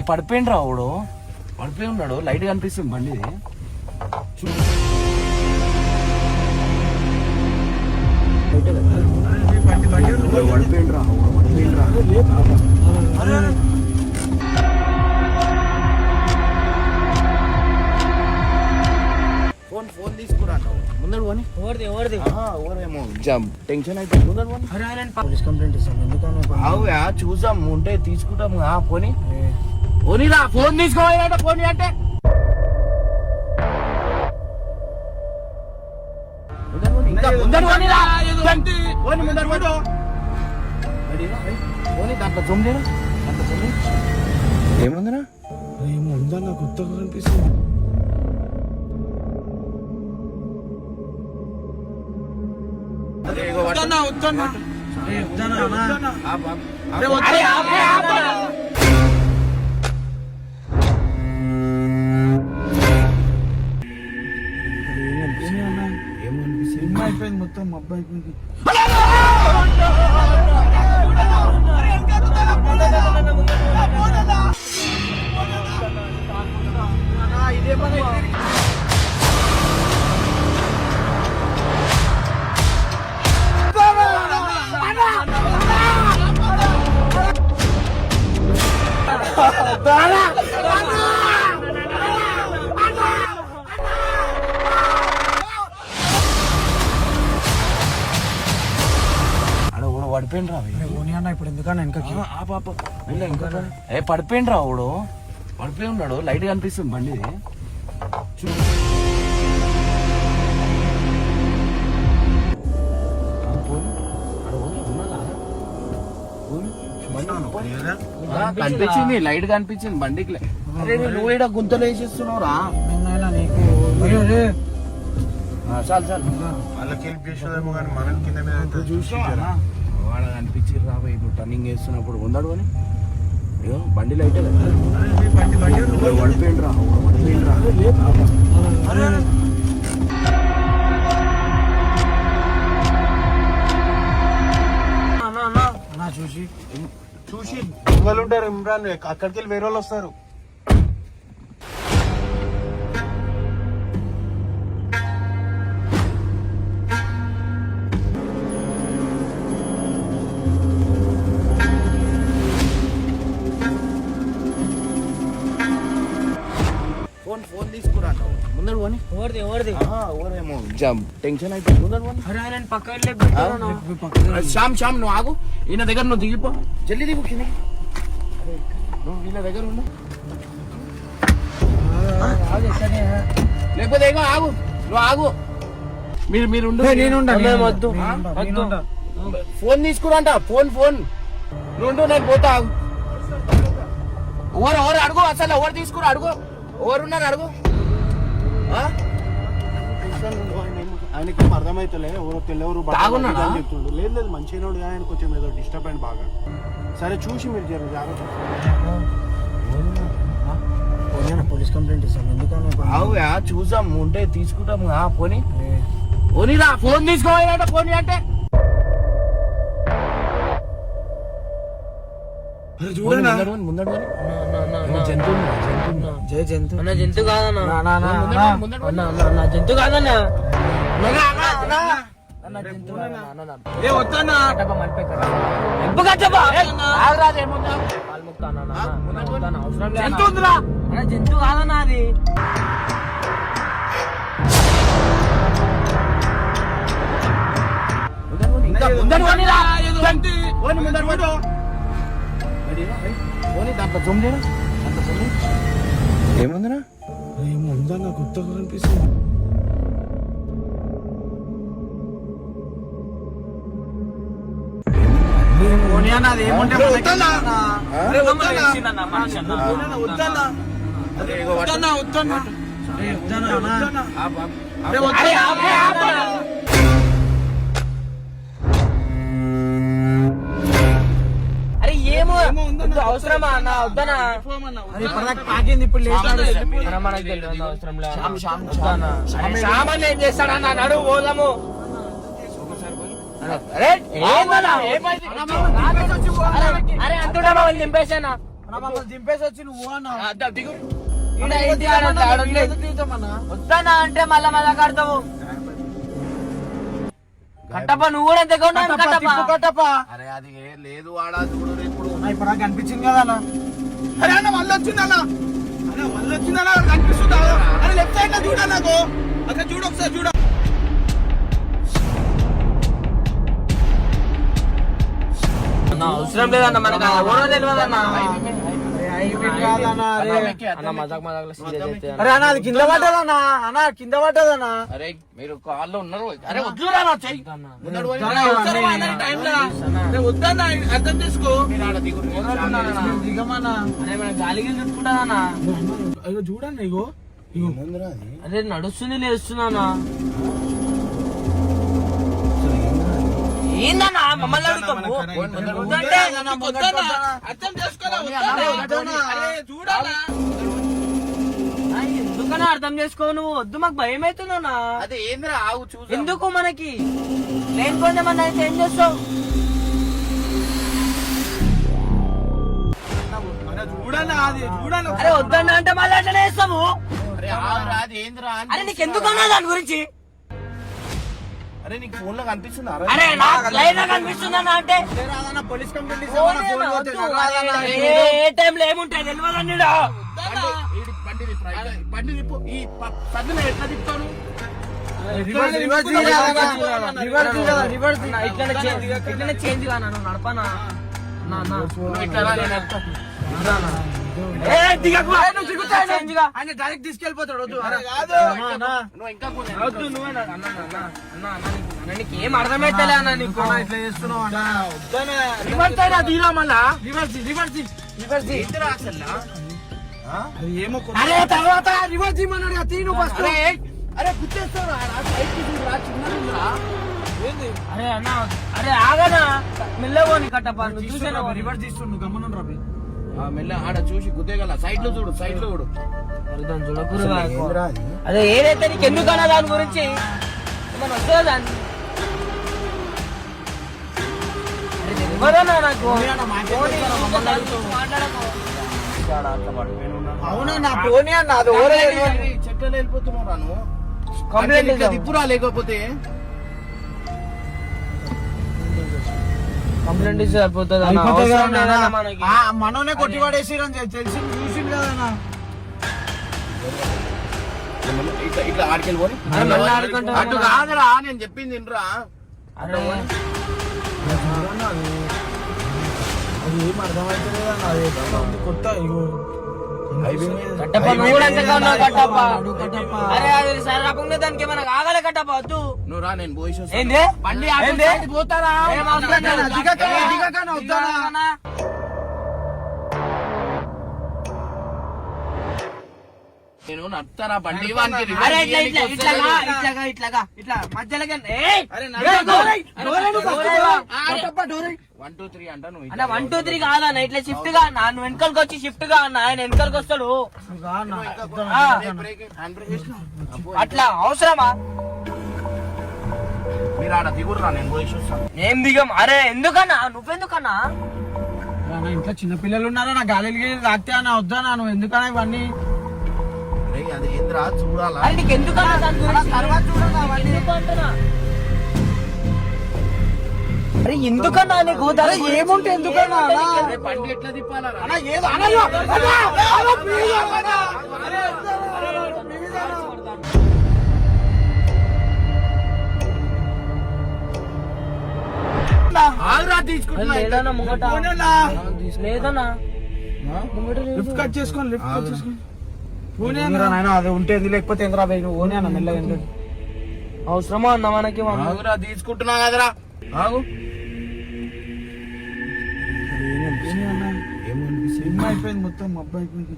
పడిపోయిండ్రా వాడు, పడిపోయి ఉన్నాడు. లైట్ కనిపిస్తుంది బండి. పడిపోయిండ్రా ఫోన్ తీసుకురా ముందడు పోనీ. ఎవరేమో టెన్షన్ అయితే ముందడు పోనీ. పోలీస్ కంప్లైంట్ ఇస్తాను. ఎందుకన్నా చూసాం ఉంటే తీసుకుంటాము. పోనీ పోనీరా, ఫోన్ తీసుకోవాలంటే పోనీ అంటే దాంట్లో జొమ్ లేదు. ఏముందిరా? ఏమో ఉందన్న, కొత్తగా కనిపిస్తుంది. అయిపోయింది మొత్తం, మబ్బు అయిపోయింది. పడిపోయిండ్రా అన్న. ఇప్పుడు ఎందుకన్నా వెనకకి పడిపోయిండ్రా వాడు, పడిపోయి ఉన్నాడు. లైట్ కనిపిస్తుంది బండి. కనిపించింది, లైట్ కనిపించింది బండికి. నువ్వు ఇక్కడ గుంతలు వేసేస్తున్నావురా. చాలు చాలు, వాళ్ళకి హెల్ప్ చేసేదేమో కానీ మనం కింద మీద చూసి వాడు అనిపించి రాబోయే. ఇప్పుడు టర్నింగ్ వేస్తున్నప్పుడు ఉన్నాడు అని బండి లైట్ పడిపోయిండ్రా చూసి చూసి వాళ్ళు ఉంటారు. ఇమ్రాన్ అక్కడికి వెళ్ళి వేరే వాళ్ళు వస్తారు. ఫోన్ తీసుకురా ముందడు పోనీ. ఎవరేమో టెన్షన్ అయితే ముందడు పోనీ. శ్యామ్ నువ్వు ఆగు. ఈయన దగ్గర నువ్వు దిగిపో, జల్దీ దిగు కిందకి. నువ్వు వీళ్ళ దగ్గర ఉండు, లేకపోతే ఆగు. నువ్వు ఆగు, మీరు ఫోన్ తీసుకురంట. ఫోన్ నువ్వు నేను పోతా. ఆగు. ఎవరు అడుగు, అసలు ఎవరు తీసుకురా అడుగు. ఎవరున్నారు అడుగు. ఆయనకి అర్థమైతలే, ఎవరో తెల్లెవరు చెప్తుండు. లేదు లేదు మంచిగా ఆయన కొంచెం ఏదో డిస్టర్బ్ అయింది బాగా. సరే చూసి మీరు జాగ్రత్త. పోలీస్ కంప్లైంట్ ఇస్తాను. ఎందుకన్నా చూసాం ఉంటే తీసుకుంటాము. పోనీ పోనీరా, ఫోన్ తీసుకోవాలంటే పోనీ అంటే ముందడు జంతు కాదన్నా, జంతు కాదన్నా. జంతు కాదన్నా అది. దాంట్లో జొమ్ లేదు. ఏముందిరా? ఏమో ఉందన్న, కొత్తగా కనిపిస్తుంది. అవసరమా అన్న? వద్దనా పాకింది ఇప్పుడు మనకు తెలియదు. అవసరం సామాన్లు ఏం చేస్తాడన్న? నడు పోదాము. అరే అంటున్నా దింపేసానా? దింపేసి వచ్చి నువ్వు అన్నా దిగు. ఈడ ఏంటి వస్తానా అంటే మళ్ళా కడతావు కట్టప్ప నువ్వు కూడా ఎంత కట్టప్ప అరే అది లేదు వాడా చూడు ఇప్పుడు ఇప్పుడు నాకు కనిపించింది కదా అన్న. అరే అన్న మళ్ళీ వచ్చిందన్న మళ్ళీ వచ్చిందన్న కనిపిస్తుందా అరే లెఫ్ట్ సైడ్ లో చూడ నాకు అక్కడ చూడు ఒకసారి చూడ అవసరం లేదన్న మనకు ఎవరో తెలియదన్న అరే అన్న అది కింద పడ్డదన్నా అన్న కింద పడ్డదన్నా అరే మీరు కాల్లో ఉన్నారు అరే వద్దురా నా చెయ్యి ముందడు పోయి. వద్దన్నా అర్థం చేసుకో మీరు ఆడ దిగు. దిగమన్నా అరే మన గాలికి చుట్టుకుంటాదన్నా అయ్యో చూడండి ఇగో ఇగో ముందురా అది. అదే నడుస్తుంది లేస్తున్నానా ఏందన్నా మమ్మల్ని అడుగుతావు వద్దంటే అర్థం చేసుకోరా ఎందుకన్నా అర్థం చేసుకో నువ్వు వద్దు మాకు భయం అవుతుందన్నా అదే ఏంద్రా ఆగు చూసి ఎందుకు మనకి లేకపోతే మన అయితే ఏం చేస్తావు చూడన్నా అది చూడన్నా అరే వద్దన్నా అంటే మళ్ళీ అట్లనే వేస్తాము అరే ఆగురా అది ఏంద్రా అని. అరే నీకు ఎందుకన్నా దాని గురించి అరే నీకు ఫోన్ లో కనిపిస్తుంది అరే నాకు లైన్ లో కనిపిస్తుందన్నా అంటే పోలీస్ కంప్లైంట్ ఏ టైంలో ఏముంటాయి తెలియదండి బండి తిప్పు. ఈ సద్దున ఎట్లా తిప్పుతాను ఇట్లనే చేంజ్ కానా నువ్వు నడపనా ఇట్లా రా, నేను ఎత్తా. చేంజ్ గా ఆయన డైరెక్ట్ తీసుకెళ్ళిపోతాడు వద్దు నువ్వు ఇంకా కొంచెం వద్దు నువ్వే నీకు ఏం అర్థమైతలే అన్న నీకు ఇట్లా చేస్తున్నావు అన్న వద్దనే రివర్స్ అయినా తీరా మళ్ళా ఏంద్రా అసలు అది ఏమో అరే తర్వాత రివర్స్ ఇమ్మన్నాడు తీను ఫస్ట్ అరే అరే గుర్తేస్తావు సైడ్ కి చూడురా, చిన్నగా ఉందిరా. అరే అన్న అరే ఆగనా మెల్లగోని కట్టప్ప నువ్వు చూసాను రివర్స్ తీస్తుండు గమనం రవి మెల్ల ఆడ చూసి గుద్దేగల సైడ్ లో చూడు సైడ్ లో చూడు అదే ఏదైతే నీకు ఎందుకన్నా దాని గురించి ఏమన్నా వస్తుందా దాన్ని తెలియదన్నా నాకు అవునా నా పోనీ అన్న అది ఓరే చెట్లలో వెళ్ళిపోతున్నావు నువ్వు కంప్లైంట్ ఇంకా దిప్పురా లేకపోతే కంప్లైంట్ ఇస్తే సరిపోతుంది మనకి మనోనే కొట్టిపడేసి తెలిసి చూసింది కదా ఇట్లా ఇట్లా ఆడికెళ్ళిపోని అరే మళ్ళీ ఆడుకుంటా అటు కాదురా నేను చెప్పింది వినరా అరే అది ఏం అర్థమైతే అది కొత్త ఇగో కట్టప్ప నువ్వు కూడా ఎంతగా ఉన్నావు కట్టప్ప అరే అది సరే రాకుండా దానికి ఏమైనా కాగలే కట్టప్ప వద్దు నువ్వు రా నేను పోయి ఏంది బండి అటు సైడ్ పోతారా ఏం అవసరం లేదు. దిగకనా వద్దానా నేను నడుతారా బండి వానికి అరే reverse ఇట్లా చేయనీకి ఇట్లా వస్తలేదు. ఇట్లాగా ఇట్లా మధ్యలోకి అరే 1 2 3 అంట నువ్వు అన్న 1 2 3 కాదన్న ఇట్లా షిఫ్ట్ గా అన్న నువ్వు వెనకాలకి వచ్చి షిఫ్ట్ గా అన్న ఆయన వెనకాలకి వస్తాడు హ్యాండ్ బ్రేక్ వేసిన అట్లా అవసరమా మీరు ఆడ దిగురురా నేను పోయి చూస్తాను ఏం దిగం అరే ఎందుకన్నా నువ్వెందుకన్నా ఇంట్లో చిన్న పిల్లలు ఉన్నారా నా గాలికి తాకితే అన్న వద్దానా నువ్వు ఎందుకన్నా ఇవన్నీ అరే అది ఏంద్రా చూడాలా అరే నీకు ఎందుకన్నా దాని గురించి తర్వాత చూడన్నా అవన్నీ. ఎందుకు అంటున్నా? అరే ఎందుకన్నా నీకు అరే ఏముంటే ఎందుకన్నా అన్నా? అరే బండి ఎట్లా తిప్పాలా రా? అన్నా ఏదో అనయ్యో. అన్నా, అన్నా, please అన్నా. అరే, please అన్నా. ఆగురా తీసుకుంటున్నా లేదన్నా ముంగట పోనీనా? లేదన్నా లిఫ్ట్ కట్ చేసుకోండి లిఫ్ట్ కట్ చేసుకోండి పోనీ అన్న నాయన అది ఉంటేది లేకపోతే ఎందుకు రాబోయి నువ్వు పోనీ అన్న మెల్లగా ఎందుకు అవసరమా అన్న మనకి ఆగురా తీసుకుంటున్నా కదరా ఆగు సినిమా అయిపోయింది మొత్తం అబ్బాయి అయిపోయింది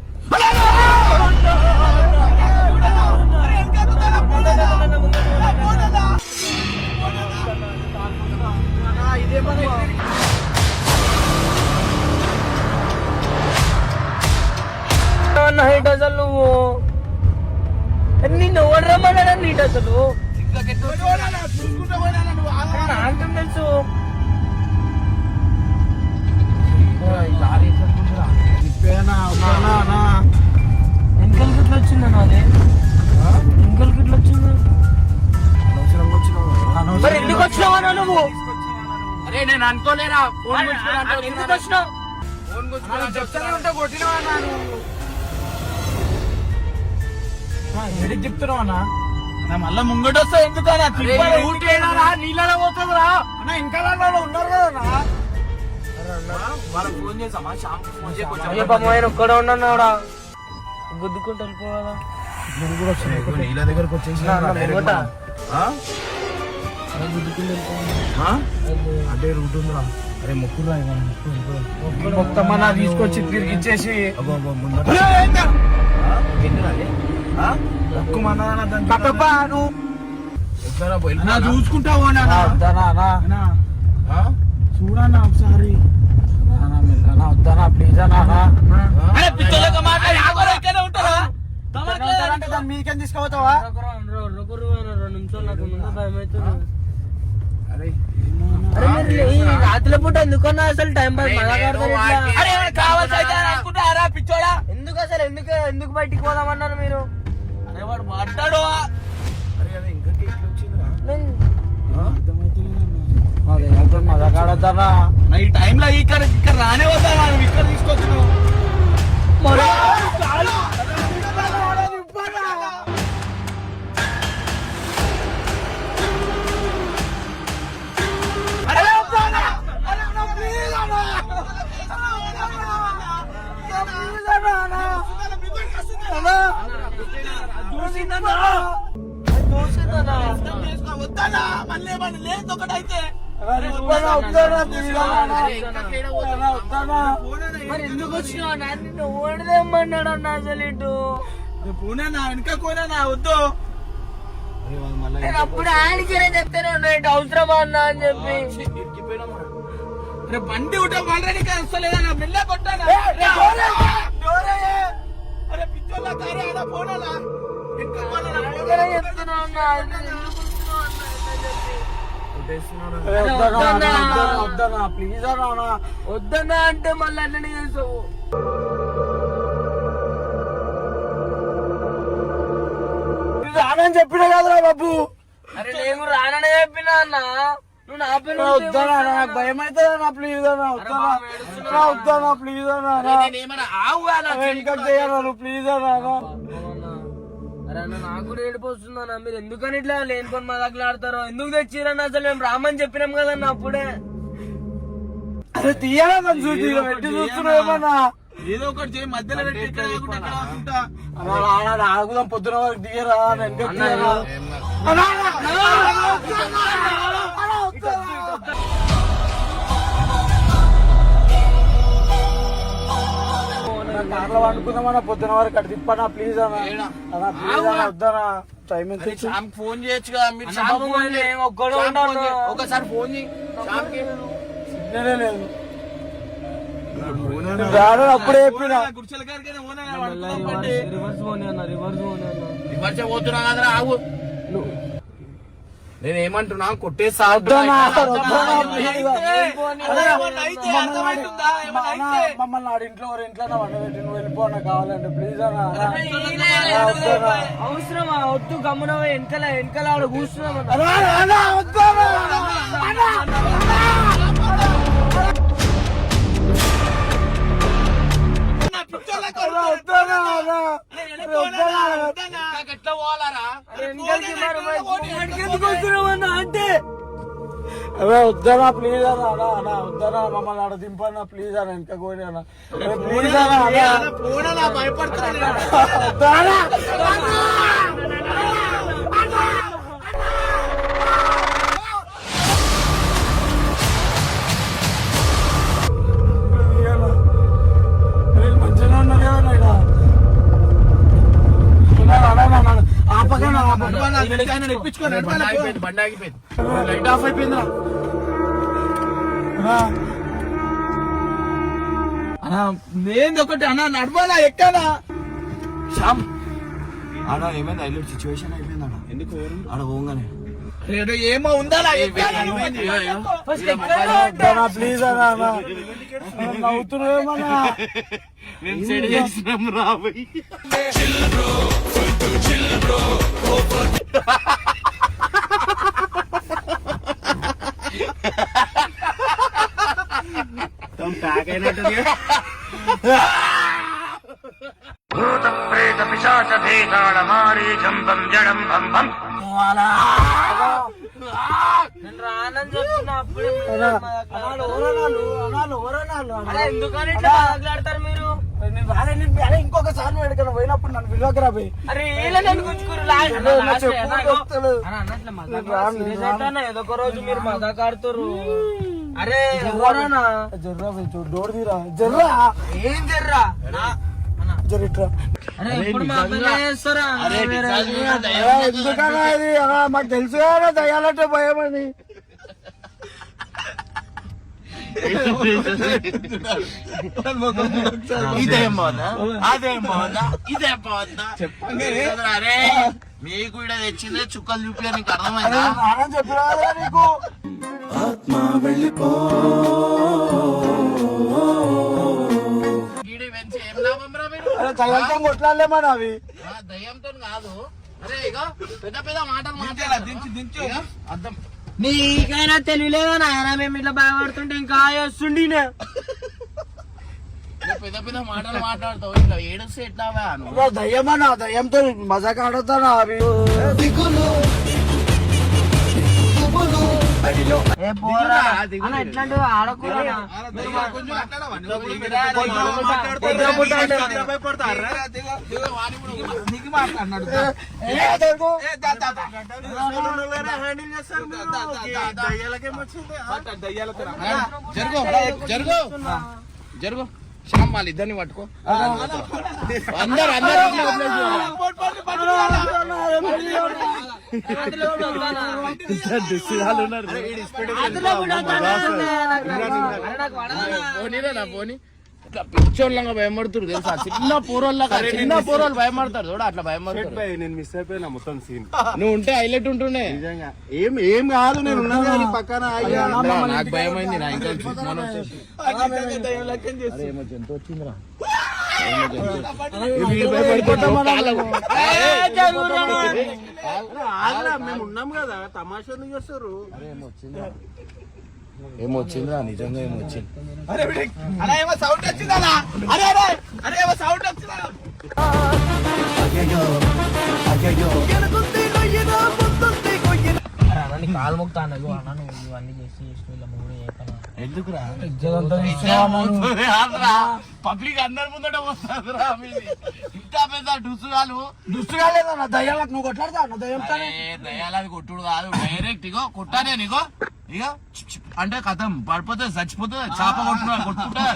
నైట్ అసలు నువ్వు నిన్ను ఎవరు రమ్మన్నాడు నీట్ అసలు నాకు తెలుసు వెనకలకి ఇట్లా వచ్చిందన్న అది వెనకలకి ఇట్లా వచ్చింది అనవసరంగా వచ్చినావు. మరి ఎందుకు వచ్చినావా నువ్వు అరే నేను అనుకోలేరా ఫోన్ ఎందుకు వచ్చినావు చెప్తానే ఉంటా కొట్టినావా ఎడికి చెప్తున్నావు అన్న మళ్ళా ముంగట వస్తా ఎందుకన్నా నీళ్ళలో పోతుందిరా ఇంకా ఉన్నారు కదా వాళ్ళకి ఫోన్ చేసామా షాంపూ ఫోన్ అయ్యో పాపం ఆయన ఒక్కడే ఉన్నాడా గుద్దుకుంటూ వెళ్ళిపోవాలా నీళ్ళ దగ్గరకు వచ్చేసి గుద్దుకుంటూ వెళ్ళిపోవాలా అదే రూట్ ఉందిరా. అరే మొక్కురా మొత్తమన్నా తీసుకొచ్చి తిరిగి ఇచ్చేసి చూసుకుంటావు చూడన్నా ఒకసారి వద్దనా ప్లీజ్ అన్నా దాని మీకేం తీసుకుపోతావా 2 నిమిషాలు నాకు ముందు భయం అవుతుంది. అరే మీరు ఈ రాత్రి పూట ఎందుకన్నా అసలు టైం పాస్ అనుకుంటారా పిచ్చోడా? ఎందుకు అసలు ఎందుకు బయటికి పోదామన్నారు మీరు అరే వాడు మాట్లాడు. అరే అదే ఇంకా కేక్ వచ్చిందిరా. మజాకాడతారా ఈ టైంలో ఇక్కడ రానే వద్దా ఇక్కడ తీసుకొచ్చినావు. మరి ఎందుకు వచ్చినావు నన్ను ఓడదేమన్నాడు అన్న అసలు ఇటు వెనక పోయినా వద్దు. నేను అప్పుడు ఆయనకి చెప్తానే ఉన్నా ఇటు అవసరమా అన్న అని చెప్పి బండి ఉంటే ఆల్రెడీ వస్తలేదన్నా మెల్ల కొట్టాను. అరే పిచ్చోళ్ళ కారే ఆడ పోనాలా చెప్తున్నా అన్నా ప్లీజ్ అన్నా వద్దన్నా అంటే మళ్ళీ అన్నీ చేసావు. రానని చెప్పినా కదరా బాబు. అరే నేను రానని చెప్పినా అన్న నువ్వు నా పిల్లలు వద్దనా నాకు భయం అవుతుందన్నా ప్లీజ్ అన్నా వద్దనా ప్లీజ్ అన్నా వెనకకు చేయాలి ప్లీజ్ అన్నా. అరే అన్న నాకు కూడా ఏడుపు వస్తుందన్న మీరు ఎందుకని ఇట్లా లేనిపోని మా దగ్గర ఆడతారో ఎందుకు తెచ్చిరన్న అసలు మేము రామని చెప్పినాం కదన్న అప్పుడే. అరే తీయాలా చూసి పెట్టి చూస్తున్నావు ఏమన్నా ఏదో ఒకటి చేయి మధ్యలో పెట్టి ఆగుదాం పొద్దున వరకు దిగరా వెనకకు కార్లో వండుకుందామన్నా పొద్దున వరకు అటు తిప్పనా ప్లీజ్ అన్నా ప్లీజ్ అన్నా వద్దనా టైం ఎంత ఫోన్ చేయొచ్చు కదా మీరు. ఒక్కడు ఉన్నాను ఒకసారి ఫోన్ చేయి. సిగ్నలే లేదు రాను అప్పుడే చెప్పిన రివర్స్ పోనీ అన్న రివర్స్ పోతున్నా కదరా ఆగు. నేనేమంటున్నా కొట్టేసా మమ్మల్ని ఆడింట్లో ఇంట్లో వండబెట్టి నువ్వు వెళ్ళిపోనా కావాలంటే ప్లీజ్ అన్నా అవసరమా వద్దు గమ్మున వెనకాల ఆడ కూర్చున్నాం ఎట్లా పోవాలరా? అంటే అదే వద్దనా ప్లీజ్ అన్నా అన్నా వద్దనా మమ్మల్ని ఆడ దింపన్నా ప్లీజ్ అన్న వెనక కోని అన్న ప్లీజ్ అన్నా భయపడుతున్నా. మంచిగా ఉన్నారు కదా బండి ఆగిపోయింది. లైట్ ఆఫ్ అయిపోయిందిరా. అన్నా నేను ఒకటి అన్నా నడవాలా ఎక్కాలా శ్యామ్ ఆడ ఏమైంది హైలైట్ సిచ్యువేషన్ అయిపోయింది అన్న. ఎందుకు ఆడ పోగానే ఏమో ఉందా ప్లీజ్ అన్నా నవ్వుతున్నామన్నా నేను సెట్ చేసినాం రాబోయ్ ప్యాక్ అయినట్టు భూత ప్రేత పిశాచ భేతాళ మారీచం బం జడం బం బం నేను రానని చెప్తున్నా అప్పుడే ఎందుకని ఇట్లా మాట్లాడతారు మీరు ఇంకొకసారి ఎక్కడికైనా పోయినప్పుడు నన్ను విలువకరా పోయి అరే ఇలా నన్ను గుంజుకురు ఏదో ఒక రోజు మీరు మజాక్ ఆడుతారు అరే ఎవరన్నా జర్రా చూడు డోర్ తీరా జర్రా ఏం జర్రా జరిట్రా అరే ఇప్పుడు మా అబ్బాయి చేస్తారా ఎందుకన్నా ఇది మాకు తెలుసు కదా దయ్యాలంటే భయం అని ఇదేం బాగుందా అదేం బాగుందా ఇదేం బాగుందా చెప్పండి అరే మీకు కూడా తెచ్చిందే చుక్కలు చూపి నీకు అర్థమైందా చెప్పినా నీకు ఆత్మ వెళ్ళిపో గీడి పెంచి ఏం లాభం రా మీరు దయ్యంతో కొట్లాడలేమా అవి దయ్యంతో కాదు అరే ఇగో పెద్ద పెద్ద మాటలు మాట్లాడాలి దించు అర్థం నీకైనా తెలియలేదా నాయన మేము ఇట్లా భయపడుతుంటే ఇంకా వస్తుండి పెద్ద పెద్ద మాటలు మాట్లాడతావు ఇట్లా ఏడుస్తే ఎట్లావా నువ్వు దయ్యమన్నా దయ్యంతో మజాక్ ఆడుతానా అవి ఎట్లాంటివి ఆడకూడదు జరుగు జరుగు శ్యామ్ వాళ్ళు ఇద్దరిని పట్టుకో అందరు పోనీ ఇట్లా పిచ్చోళ్ళగా భయపడుతురు తెలుసా చిన్న పోరోళ్ళు భయపడతారు చూడ అట్లా భయపడతారు నేను మిస్ అయిపోయినా మొత్తం సీన్ నువ్వు ఉంటే హైలైట్ ఉంటుండే నిజంగా ఏం కాదు నేను ఉన్నాను పక్కన నాకు భయం అయింది నా ఇంకా జంతు వచ్చిందిరా మేము ఉన్నాం కదా తమాషాలు చేస్తారు ఏమొచ్చిందిరా నిజంగా ఏమొచ్చింది కాలు మొక్తాను అన్న నువ్వు ఇవన్నీ చేసి ఎందుకురా పబ్లిక్ అందరి ముందట వస్తుందిరా ఇంత పెద్ద దుస్తుగాలేదన్న దయ్యాలకు నువ్వు కొట్లాడతా దయ్యంతో దయాలది కొట్టుడు కాదు డైరెక్ట్ ఇగో కొట్టానే నీగో ఇగో అంటే కథం పడిపోతే చచ్చిపోతుంది చేప కొట్టుకుంటా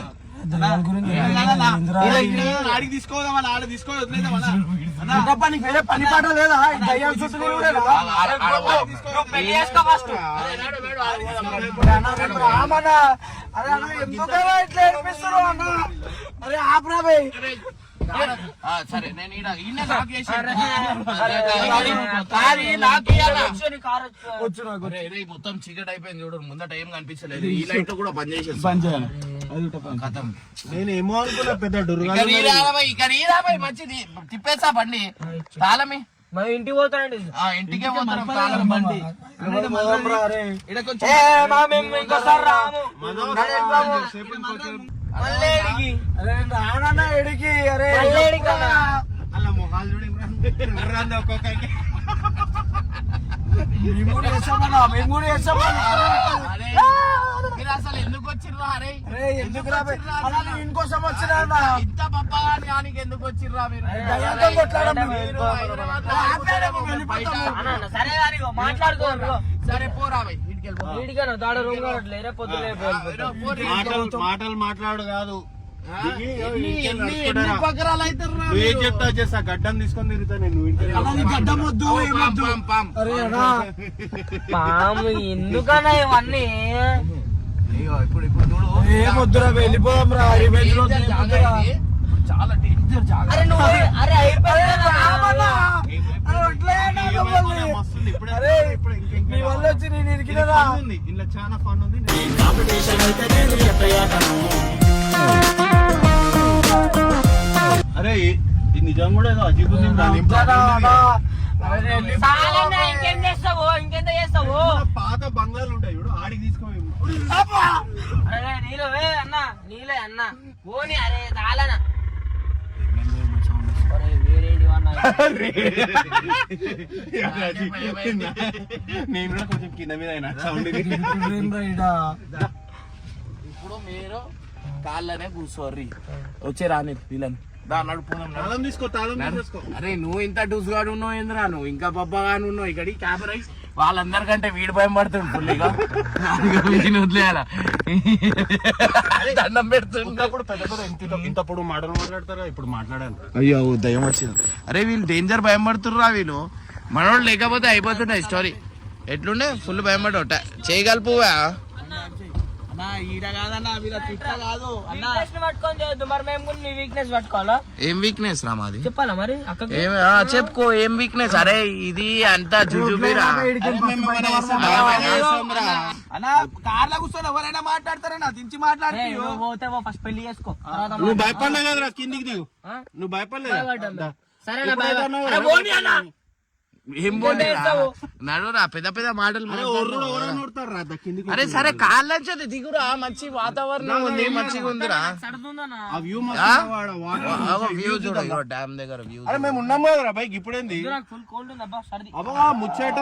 ఆడికి తీసుకోదాం ఆడ తీసుకోవాలి పని పాట లేదా దయ్యాల చుట్టూ ఎందుకలా ఇట్లా ఏడిపిస్తారు అన్న అరే ఆపరా భయ్ సరే నేను మొత్తం చీకటి అయిపోయింది చూడు ముందట ఏం కనిపించలేదు ఈ లైట్ కూడా బంద్ చేసేది కథం నేనేమో అనుకున్నా పెద్ద డుర్గా మంచిది తిప్పేసా బండి తాళమి మా ఇంటికి పోతానండి ఇంటికే పోతాం తాళం బండి ఎడికి అరే అలా మొహాలు చూడండి ఒక్కొక్కరికి మేము కూడా చేస్తామన్నా మీరు అసలు ఎందుకు వచ్చిర్రా అరే ఎందుకు రా ఇంకోసం వచ్చినా ఇంత పప్పగాని ఆనికి ఎందుకు వచ్చిర్రా మీరు సరే మాట్లాడుకో సరే పోరా వీడికన్నా దాడ రూమ్ కావట్లేరే పొద్దులే మాటలు మాట్లాడు కాదు పక్కరాలు అవుతారు ఏం చెప్తా చేస్తా గడ్డం తీసుకొని తిరుగుతా నేను గడ్డం వద్దు పాము ఎందుకన్నా ఇవన్నీ ఇప్పుడు చూడు ఏమొద్దురా వెళ్ళిపోదాం రా చాలా డేంజర్ జాగా అరే నువ్వు అరే అయిపోయింది వస్తుంది ఇప్పుడే మీ వల్ల వచ్చి నేను ఇరికినరా ఉంది ఇంట్లో చాలా ఫన్ ఉంది. అరే ఇది నిజం కూడా ఏదో అజీబ్ ఉంది. ఇంకేం చేస్తావు ఇంకెంత చేస్తావు పాత బంగ్లాలు ఉంటాయి చూడు, ఆడికి తీసుకోవాలి. అరే నీలే అన్న నీలే అన్న పోనీ అరే చాలనా నేను కూడా కొంచెం కింద మీద అయినా సౌండ్. ఇప్పుడు మీరు కాళ్ళనే కూర్చోర్రి వచ్చే రాని వీళ్ళని నడుపుకున్నాం. తాళం తీసుకో, తాళం తీసుకో. అరే నువ్వు ఇంత డూసుగాడు ఉన్నావు ఏంద్రా, నువ్వు ఇంకా బొబ్బగాను ఉన్నావు ఇక్కడ క్యాబర్ అయి వాళ్ళందరికంటే వీడి భయం పడుతుంది ఫుల్గా. వీడిని వదిలేయాల దండం పెడుతున్నప్పుడు పెద్ద పెద్ద ఇంతప్పుడు మాటలు మాట్లాడతారా, ఇప్పుడు మాట్లాడాను. అయ్యో దయ్యం వచ్చింది. అరే వీళ్ళు డేంజర్ భయం పడుతుర్రా వీళ్ళు. మనోడు లేకపోతే అయిపోతుండే స్టోరీ. ఎట్లుండే ఫుల్ భయం పడ్డా చేయగలుపువా. పట్టుకొని చేయొద్దు మరి మేము కూడా మీ వీక్నెస్ పట్టుకోవాలా? ఏం వీక్నెస్ రా మాది చెప్పాలా మరి అక్కకి? చెప్పుకో ఏం వీక్నెస్. అరే ఇది అంతా జుజుబీరా. కార్లో కూర్చొని ఎవరైనా మాట్లాడతారా, దించి మాట్లాడి పోతే ఫస్ట్ పెళ్లి చేసుకో. నువ్వు భయపడలే కదరా, కిందికి దిగు. నువ్వు భయపడలేదు. సరేనా ఏం నడురా పెద్ద పెద్ద మాటలు. కిందికి. అరే సరే కాళ్ళ దిగురా, మంచి వాతావరణం ఉంది, మంచిగా ఉందిరా. వ్యూ చూడ డ్యామ్ దగ్గర వ్యూ. అరే మేము ఉన్నాం కదరా బైక్, ఇప్పుడేంది ఫుల్ కోల్డ్ ఉంది అబ్బా సర్ది. అబ్బా ముచ్చట.